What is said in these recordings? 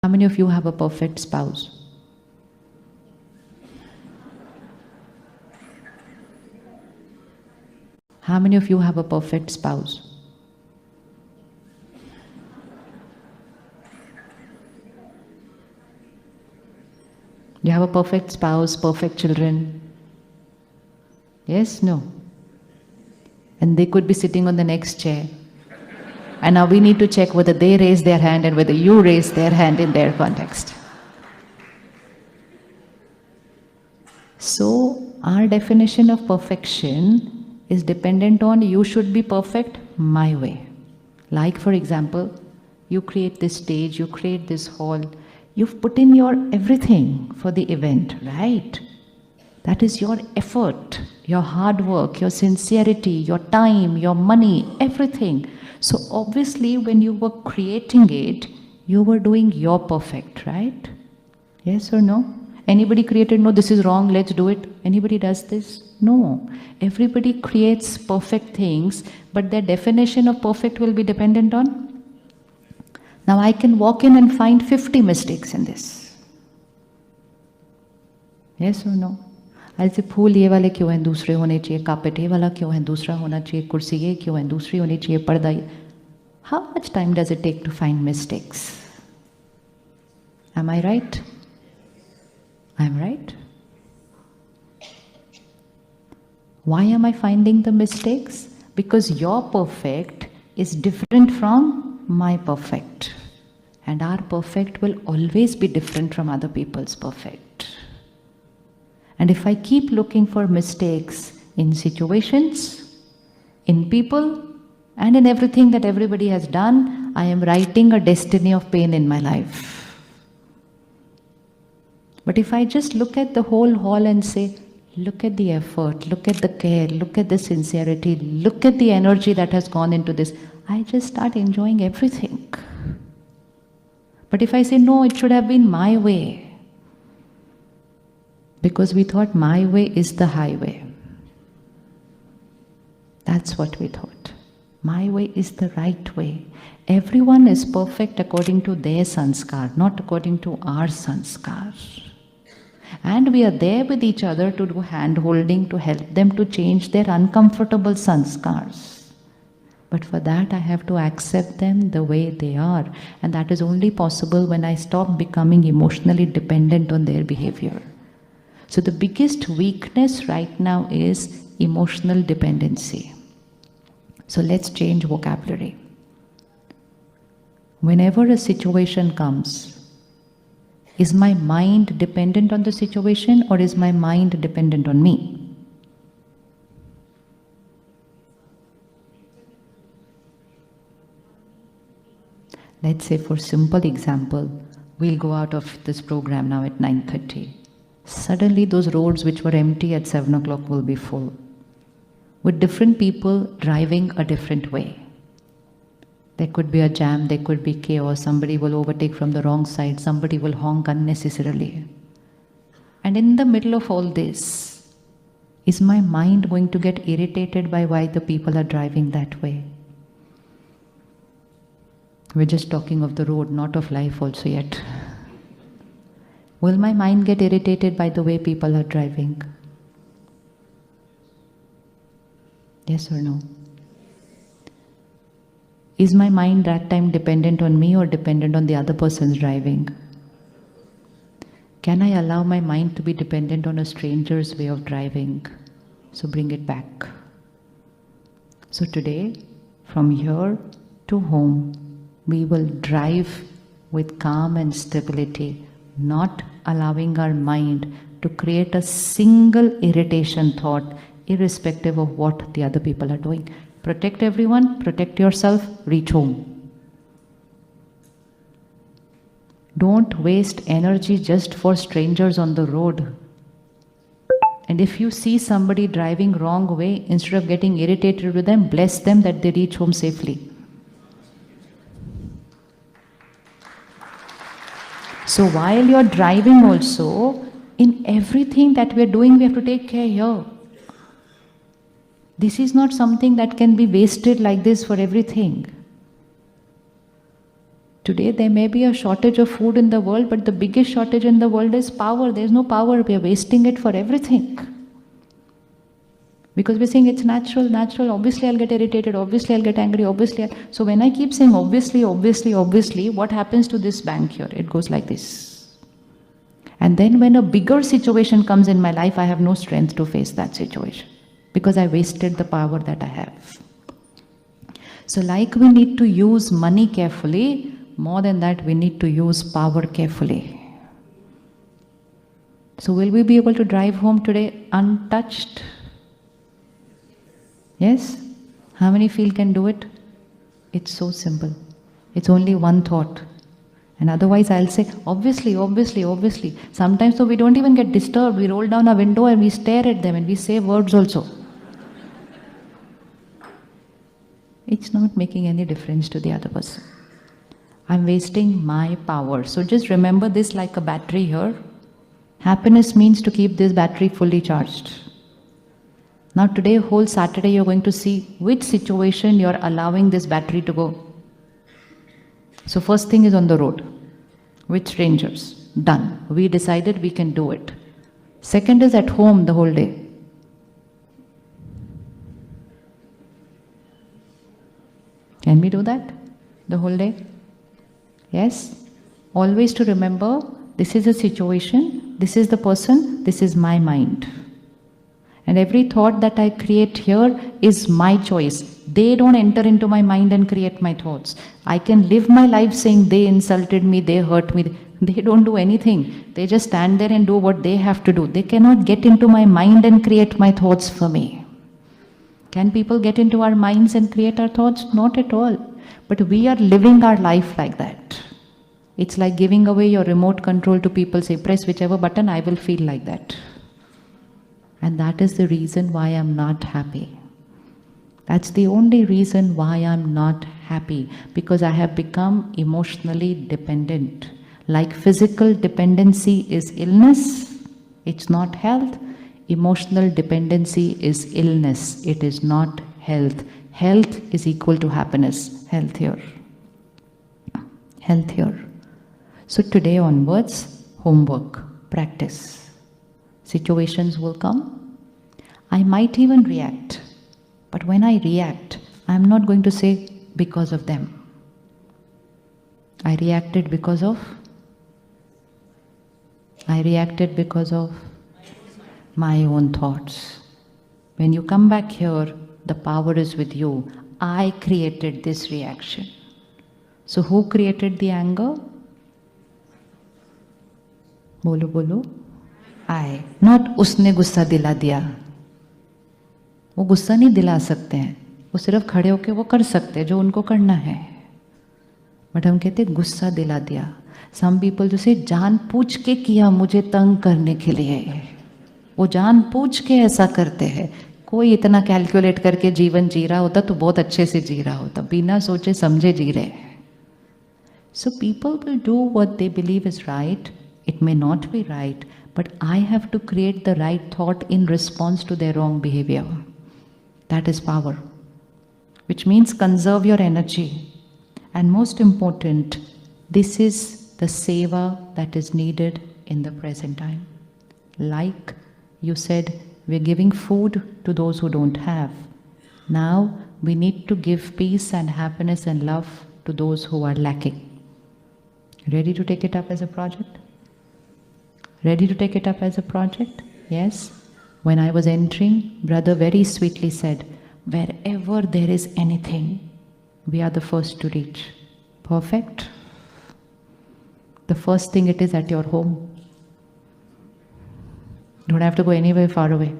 many of you have a perfect spouse? How many of you have a perfect spouse? You have a perfect spouse, perfect children? Yes, no? And they could be sitting on the next chair. And now we need to check whether they raise their hand and whether you raise their hand in their context. So, our definition of perfection is dependent on you should be perfect my way. Like, for example, you create this stage, you create this hall, you've put in your everything for the event, right? That is your effort, your hard work, your sincerity, your time, your money, everything. So obviously when you were creating it, you were doing your perfect, right? Yes or no? Anybody created, no, this is wrong, let's do it. Anybody does this? No. Everybody creates perfect things, but their definition of perfect will be dependent on. Now I can walk in and find 50 mistakes in this. Yes or no? I'll say, फूल ये वाले क्यों हैं, दूसरे होने चाहिए, carpet ये वाला क्यों है, दूसरा होना चाहिए, कुर्सी ये क्यों है, दूसरी होनी चाहिए, पर्दा ये. How much time does it take to find mistakes? Am I right? I'm right? Why am I finding the mistakes? Because your perfect is different from my perfect. And our perfect will always be different from other people's perfect. And if I keep looking for mistakes in situations, in people, and in everything that everybody has done, I am writing a destiny of pain in my life. But if I just look at the whole hall and say, look at the effort, look at the care, look at the sincerity, look at the energy that has gone into this, I just start enjoying everything. But if I say, no, it should have been my way, because we thought my way is the highway. That's what we thought. My way is the right way. Everyone is perfect according to their sanskar, not according to our sanskar. And we are there with each other to do hand-holding, to help them to change their uncomfortable sanskars. But for that, I have to accept them the way they are. And that is only possible when I stop becoming emotionally dependent on their behavior. So the biggest weakness right now is emotional dependency. So let's change vocabulary. Whenever a situation comes, is my mind dependent on the situation or is my mind dependent on me? Let's say, for simple example, we'll go out of this program now at 9:30. Suddenly those roads which were empty at 7 o'clock will be full, with different people driving a different way. There could be a jam, there could be chaos, somebody will overtake from the wrong side, somebody will honk unnecessarily. And in the middle of all this, is my mind going to get irritated by why the people are driving that way? We're just talking of the road, not of life also yet. Will my mind get irritated by the way people are driving? Yes or no? Is my mind that time dependent on me or dependent on the other person's driving? Can I allow my mind to be dependent on a stranger's way of driving? So bring it back. So today, from here to home, we will drive with calm and stability, not allowing our mind to create a single irritation thought, irrespective of what the other people are doing. Protect everyone, protect yourself, reach home. Don't waste energy just for strangers on the road. And if you see somebody driving wrong way, instead of getting irritated with them, bless them that they reach home safely. So while you're driving also, in everything that we're doing, we have to take care here. This is not something that can be wasted like this for everything. Today there may be a shortage of food in the world, but the biggest shortage in the world is power. There's no power. We are wasting it for everything. Because we're saying it's natural, natural, obviously I'll get irritated, obviously I'll get angry, obviously. So when I keep saying obviously, obviously, obviously, what happens to this bank here? It goes like this. And then when a bigger situation comes in my life, I have no strength to face that situation because I wasted the power that I have. So like we need to use money carefully, more than that we need to use power carefully. So will we be able to drive home today untouched? Yes? How many feel can do it? It's so simple. It's only one thought. And otherwise I'll say, obviously, obviously, obviously. Sometimes so we don't even get disturbed. We roll down our window and we stare at them and we say words also. It's not making any difference to the other person. I'm wasting my power. So just remember this like a battery here. Happiness means to keep this battery fully charged. Now today, whole Saturday, you're going to see which situation you're allowing this battery to go. So first thing is on the road. With strangers. Done. We decided we can do it. Second is at home the whole day. Can we do that? The whole day? Yes? Always to remember, this is a situation, this is the person, this is my mind. And every thought that I create here is my choice. They don't enter into my mind and create my thoughts. I can live my life saying they insulted me, they hurt me. They don't do anything. They just stand there and do what they have to do. They cannot get into my mind and create my thoughts for me. Can people get into our minds and create our thoughts? Not at all. But we are living our life like that. It's like giving away your remote control to people. Say, press whichever button, I will feel like that. And that is the reason why I'm not happy. That's the only reason why I'm not happy. Because I have become emotionally dependent. Like physical dependency is illness, it's not health. Emotional dependency is illness, it is not health. Health is equal to happiness. Health here. Health here. So today onwards, homework, practice. Situations will come. I might even react. But when I react, I'm not going to say because of them. I reacted because of my own thoughts. When you come back here, the power is with you. I created this reaction. So who created the anger? Bolo bolo. I. Not उसने गुस्सा दिला दिया. वो गुस्सा नहीं दिला सकते हैं. वो सिर्फ खड़े होके वो कर सकते हैं जो उनको करना है. बट हम कहते हैं गुस्सा दिला दिया. Some people जो से जानबूझ के किया मुझे तंग करने के लिए. वो जानबूझ के ऐसा करते हैं. कोई इतना कैलकुलेट करके जीवन जी रहा होता तो बहुत अच्छे से जी रहा होता. बिना सोचे समझे जी रहे. So people will do what they believe is right. It may not be right, but I have to create the right thought in response to their wrong behavior. That is power. Which means conserve your energy. And most important, this is the seva that is needed in the present time. Like you said, we're giving food to those who don't have. Now we need to give peace and happiness and love to those who are lacking. Ready to take it up as a project? Ready to take it up as a project? Yes. When I was entering, brother very sweetly said, wherever there is anything, we are the first to reach. Perfect? The first thing it is at your home. Don't have to go anywhere far away.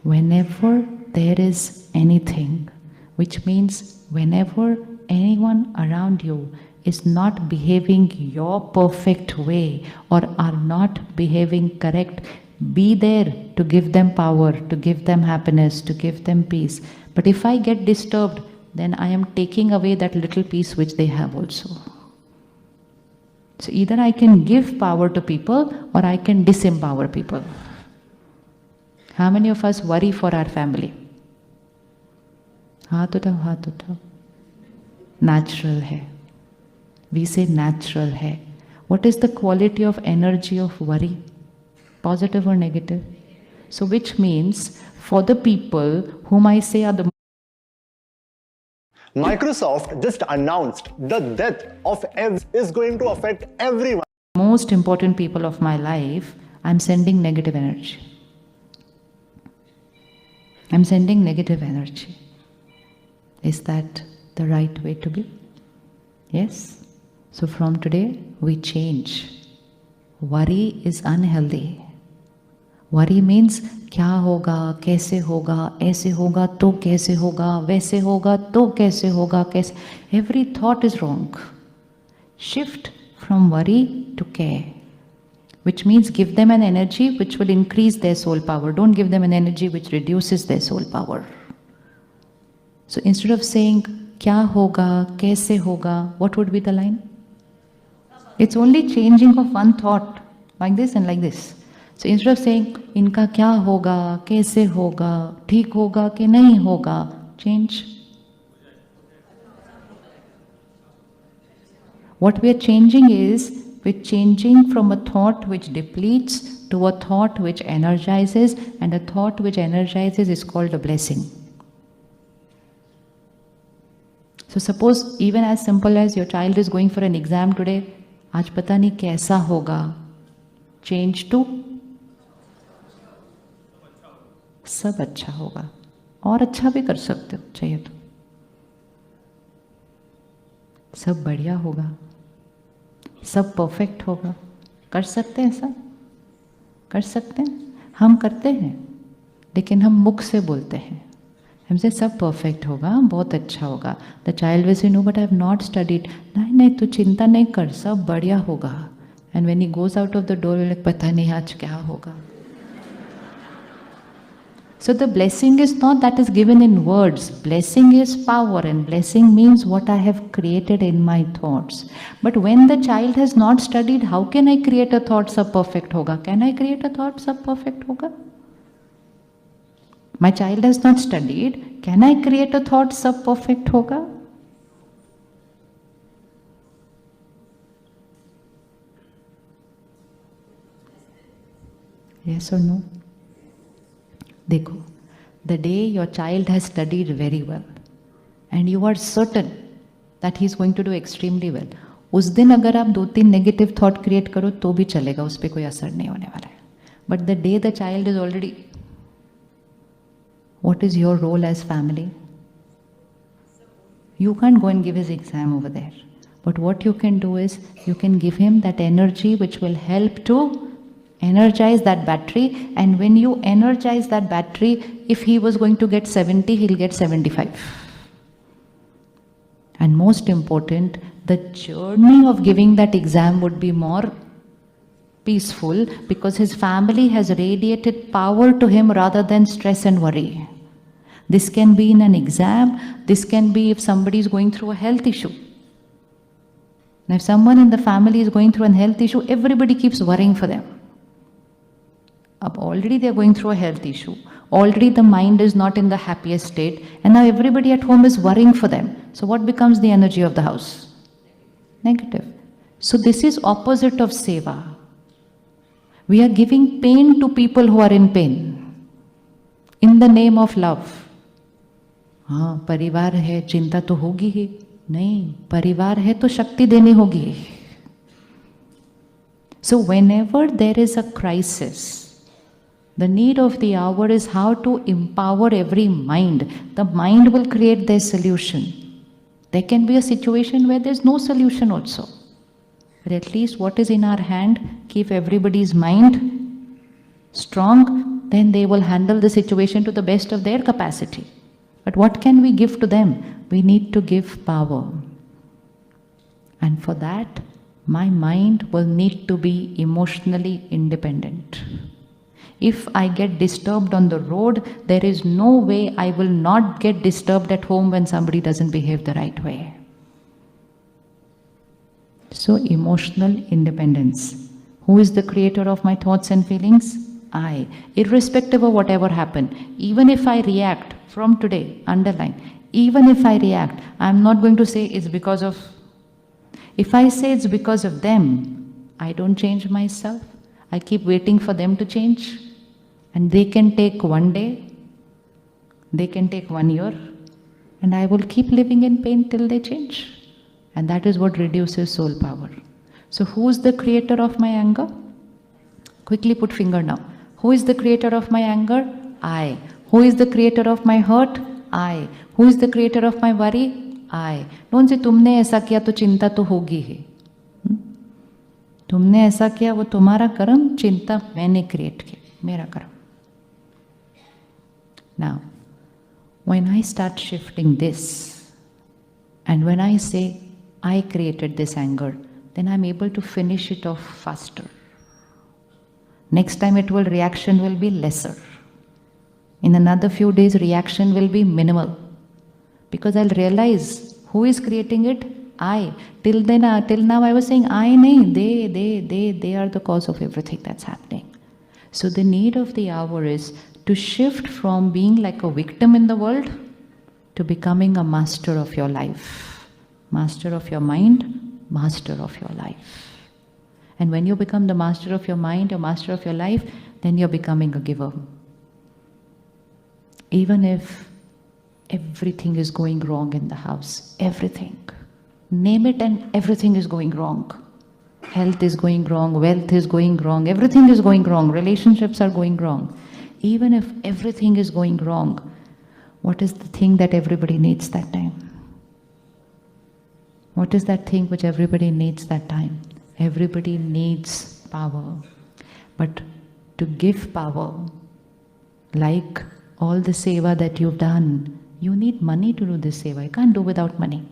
Whenever there is anything, which means whenever anyone around you is not behaving your perfect way or are not behaving correct, be there to give them power, to give them happiness, to give them peace. But if I get disturbed, then I am taking away that little peace which they have also. So either I can give power to people or I can disempower people. How many of us worry for our family? हाथ उठाओ. Natural है. We say natural hai. What is the quality of energy of worry? Positive or negative? So which means for the people whom I say are the Microsoft just announced the death of is going to affect everyone. most important people of my life, I'm sending negative energy. I'm sending negative energy. Is that the right way to be? Yes? So from today, we change. Worry is unhealthy. Worry means क्या होगा, कैसे होगा, ऐसे होगा तो कैसे होगा, वैसे होगा तो कैसे होगा, कैसे. Every thought is wrong. Shift from worry to care, which means give them an energy which will increase their soul power. Don't give them an energy which reduces their soul power. So instead of saying क्या होगा, कैसे होगा, what would be the line? It's only changing of one thought, like this and like this. So instead of saying इनका क्या होगा, कैसे होगा, ठीक होगा कि नहीं होगा, change. What we are changing is, we're changing from a thought which depletes to a thought which energizes, and a thought which energizes is called a blessing. So suppose even as simple as your child is going for an exam today, आज पता नहीं कैसा होगा, change to सब अच्छा होगा, और अच्छा भी कर सकते हो चाहिए तो, सब बढ़िया होगा, सब परफेक्ट होगा. कर सकते हैं सब, कर सकते हैं, हम करते हैं, लेकिन हम मुख से बोलते हैं. हमसे सब परफेक्ट होगा, बहुत अच्छा होगा. The child will say no but I have not studied. नहीं नहीं तू चिंता नहीं कर, सब बढ़िया होगा. And when he goes out of the door will पता नहीं आज क्या होगा. So the blessing is not that is given in words. Blessing is power, and blessing means what I have created in my thoughts. But when the child has not studied, how can I create a thought sab perfect hoga? Can I create a thought sab perfect hoga? My child has not studied. Can I create a thought sab perfect hoga? Yes or no? देखो, the day your child has studied very well and you are certain that he is going to do extremely well, उस दिन अगर आप 2-3 negative thought create करो तो भी चलेगा, उस पर कोई असर नहीं होने वाला है. But the day the child is already, what is your role as family? You can't go and give his exam over there. But what you can do is, you can give him that energy which will help to energize that battery. And when you energize that battery, if he was going to get 70, he'll get 75. And most important, the journey of giving that exam would be more peaceful, because his family has radiated power to him rather than stress and worry. This can be in an exam, this can be if somebody is going through a health issue. Now if someone in the family is going through a health issue, everybody keeps worrying for them. Already they are going through a health issue, already the mind is not in the happiest state, and now everybody at home is worrying for them. So what becomes the energy of the house? Negative. So this is opposite of seva. We are giving pain to people who are in pain in the name of love. हाँ, परिवार है, चिंता तो होगी ही. नहीं, परिवार है तो शक्ति देनी होगी. So whenever there is a crisis, the need of the hour is how to empower every mind. The mind will create their solution. There can be a situation where there's no solution also. But at least what is in our hand, keep everybody's mind strong, then they will handle the situation to the best of their capacity. But what can we give to them? We need to give power. And for that, my mind will need to be emotionally independent. If I get disturbed on the road, there is no way I will not get disturbed at home when somebody doesn't behave the right way. So emotional independence. Who is the creator of my thoughts and feelings? I. Irrespective of whatever happened, even if I react from today, underline, even if I react, I'm not going to say it's because of, If I say it's because of them, I don't change myself. I keep waiting for them to change. And they can take one day, they can take 1 year, and I will keep living in pain till they change. And that is what reduces soul power. So who's the creator of my anger? Quickly put finger now. Who is the creator of my anger? I. Who is the creator of my hurt? I. Who is the creator of my worry? I. Don't say तुमने ऐसा किया तो चिंता तो होगी ही. तुमने ऐसा किया वो तुम्हारा कर्म, चिंता मैंने क्रिएट की, मेरा कर्म. Now, when I start shifting this, and when I say I created this anger, then I'm able to finish it off faster. Next time reaction will be lesser. In another few days, reaction will be minimal. Because I'll realize who is creating it? I. Till now I was saying I nahi, they are the cause of everything that's happening. So the need of the hour is to shift from being like a victim in the world to becoming a master of your life. Master of your mind, master of your life. And when you become the master of your mind, or master of your life, then you're becoming a giver. Even if everything is going wrong in the house, everything. Name it and everything is going wrong. Health is going wrong, wealth is going wrong, everything is going wrong, relationships are going wrong. Even if everything is going wrong, what is the thing that everybody needs that time? What is that thing which everybody needs that time? Everybody needs power. But to give power, like all the seva that you've done, you need money to do this seva. You can't do without money.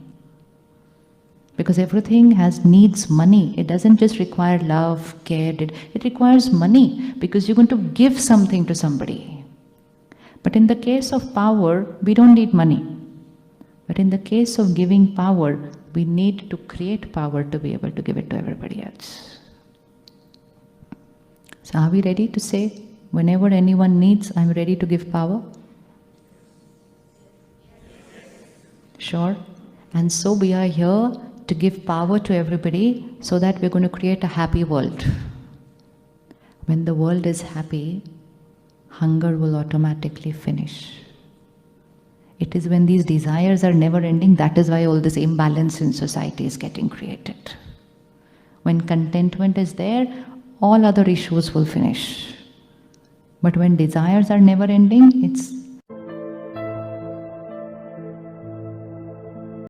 Because everything needs money. It doesn't just require love, care. It requires money because you're going to give something to somebody. But in the case of power, we don't need money. But in the case of giving power, we need to create power to be able to give it to everybody else. So are we ready to say, whenever anyone needs, I'm ready to give power? Sure. And so we are here to give power to everybody so that we're going to create a happy world. When the world is happy, hunger will automatically finish. It is when these desires are never ending, that is why all this imbalance in society is getting created. When contentment is there, all other issues will finish. But when desires are never ending, it's